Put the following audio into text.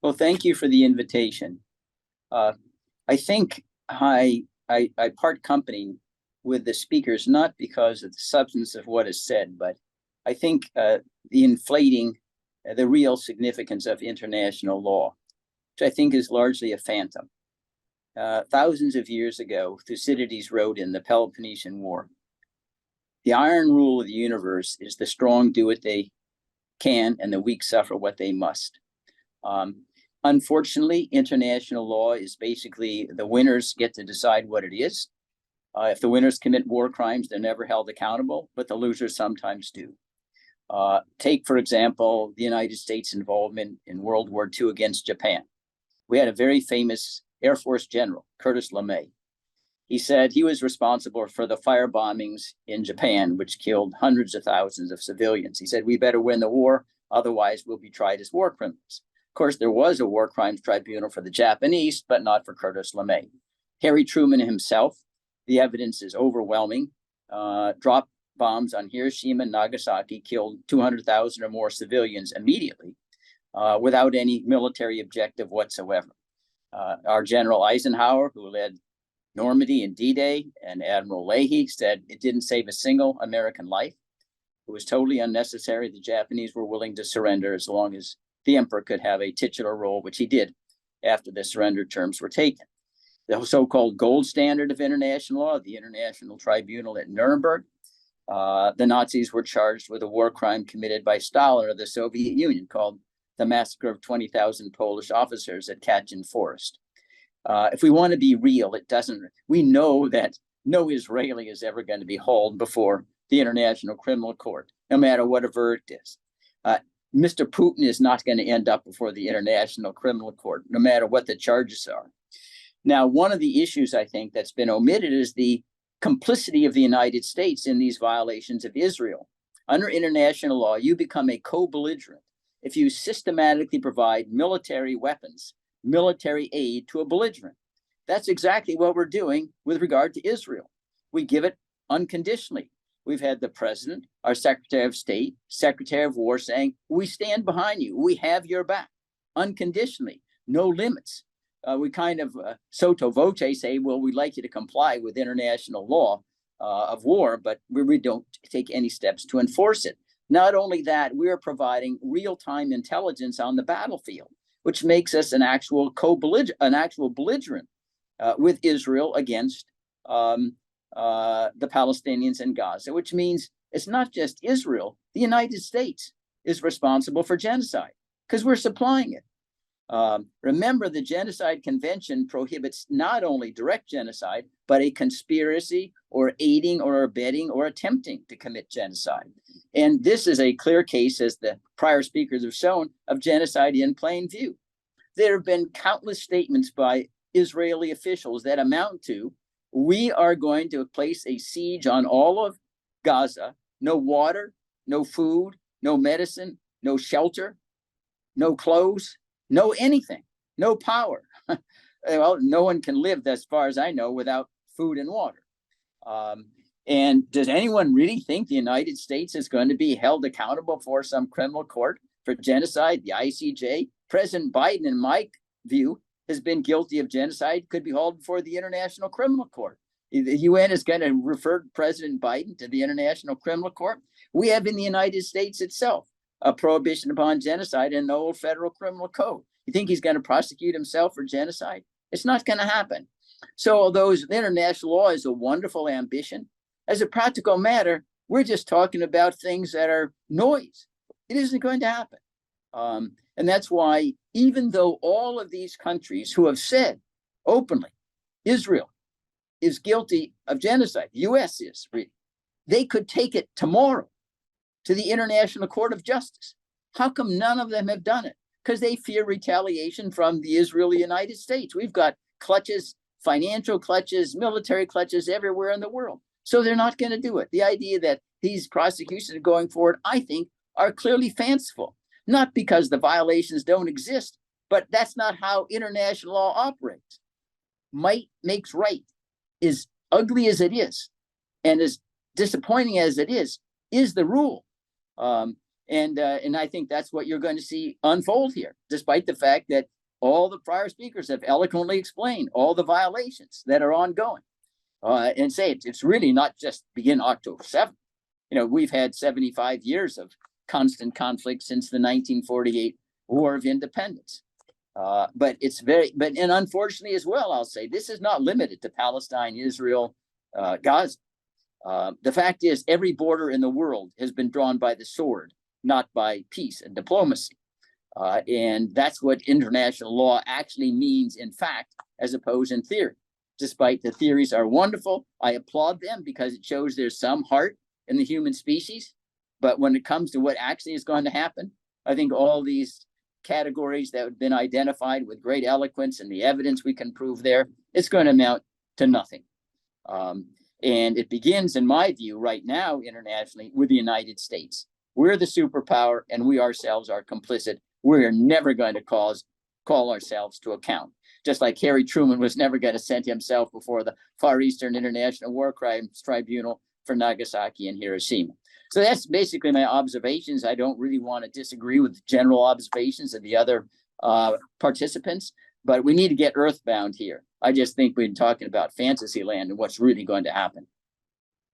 Well, thank you for the invitation. I think I part company with the speakers, not because of the substance of what is said, but I think the inflating the real significance of international law, which I think is largely a phantom. Thousands of years ago, Thucydides wrote in the Peloponnesian War, "The iron rule of the universe is the strong do what they can and the weak suffer what they must." Unfortunately, international law is basically the winners get to decide what it is. If the winners commit war crimes, they're never held accountable, but the losers sometimes do. Take, for example, the United States involvement in World War II against Japan. We had a very famous Air Force general, Curtis LeMay. He said he was responsible for the fire bombings in Japan, which killed hundreds of thousands of civilians. He said, "We better win the war, otherwise we'll be tried as war criminals." Of course, there was a war crimes tribunal for the Japanese, but not for Curtis LeMay. Harry Truman himself, the evidence is overwhelming, dropped bombs on Hiroshima and Nagasaki, killed 200,000 or more civilians immediately, without any military objective whatsoever. Our General Eisenhower, who led Normandy and D-Day, and Admiral Leahy said it didn't save a single American life. It was totally unnecessary. The Japanese were willing to surrender as long as the emperor could have a titular role, which he did after the surrender terms were taken. The so-called gold standard of international law, the International Tribunal at Nuremberg, the Nazis were charged with a war crime committed by Stalin or the Soviet Union called the massacre of 20,000 Polish officers at Katyn Forest. If we want to be real, we know that no Israeli is ever going to be hauled before the International Criminal Court, no matter what a verdict is. Mr. Putin is not going to end up before the International Criminal Court, no matter what the charges are. Now, one of the issues I think that's been omitted is the complicity of the United States in these violations of Israel. Under international law, you become a co-belligerent if you systematically provide military weapons, military aid to a belligerent. That's exactly what we're doing with regard to Israel. We give it unconditionally. We've had the president, our Secretary of State, Secretary of War saying, "We stand behind you. We have your back," unconditionally, no limits. We kind of sotto voce say, well, we'd like you to comply with international law of war, but we don't take any steps to enforce it. Not only that, we are providing real-time intelligence on the battlefield, which makes us an actual belligerent with Israel against the Palestinians in Gaza, which means it's not just Israel. The United States is responsible for genocide because we're supplying it. Remember, the Genocide Convention prohibits not only direct genocide, but a conspiracy or aiding or abetting or attempting to commit genocide. And this is a clear case, as the prior speakers have shown, of genocide in plain view. There have been countless statements by Israeli officials that amount to, we are going to place a siege on all of Gaza, no water, no food, no medicine, no shelter, no clothes, no anything, no power. Well, no one can live, as far as I know, without food and water. And does anyone really think the United States is going to be held accountable for some criminal court for genocide? The ICJ, President Biden, in my view, has been guilty of genocide, could be hauled before the International Criminal Court. The UN is going to refer President Biden to the International Criminal Court. We have in the United States itself a prohibition upon genocide in the old federal criminal code. You think he's going to prosecute himself for genocide? It's not going to happen. So although international law is a wonderful ambition, as a practical matter, we're just talking about things that are noise. It isn't going to happen. And that's why, even though all of these countries who have said openly, Israel is guilty of genocide, the US is, really, they could take it tomorrow to the International Court of Justice. How come none of them have done it? Because they fear retaliation from the Israeli United States. We've got clutches, financial clutches, military clutches everywhere in the world. So they're not going to do it. The idea that these prosecutions are going forward, I think, are clearly fanciful. Not because the violations don't exist, but that's not how international law operates. Might makes right. As ugly as it is, and as disappointing as it is the rule. And I think that's what you're going to see unfold here, despite the fact that all the prior speakers have eloquently explained all the violations that are ongoing, and say it's really not just begin October 7th. We've had 75 years of constant conflict since the 1948 War of Independence. But and unfortunately as well, I'll say this is not limited to Palestine, Israel, Gaza. The fact is, every border in the world has been drawn by the sword, not by peace and diplomacy. And that's what international law actually means in fact, as opposed in theory. Despite the theories are wonderful, I applaud them because it shows there's some heart in the human species. But when it comes to what actually is going to happen, I think all these categories that have been identified with great eloquence and the evidence we can prove there, it's going to amount to nothing. And it begins, in my view, right now internationally with the United States. We're the superpower and we ourselves are complicit. We're never going to call ourselves to account. Just like Harry Truman was never going to send himself before the Far Eastern International War Crimes Tribunal for Nagasaki and Hiroshima. So that's basically my observations. I don't really want to disagree with general observations of the other participants, but we need to get earthbound here. I just think we're talking about fantasy land and what's really going to happen.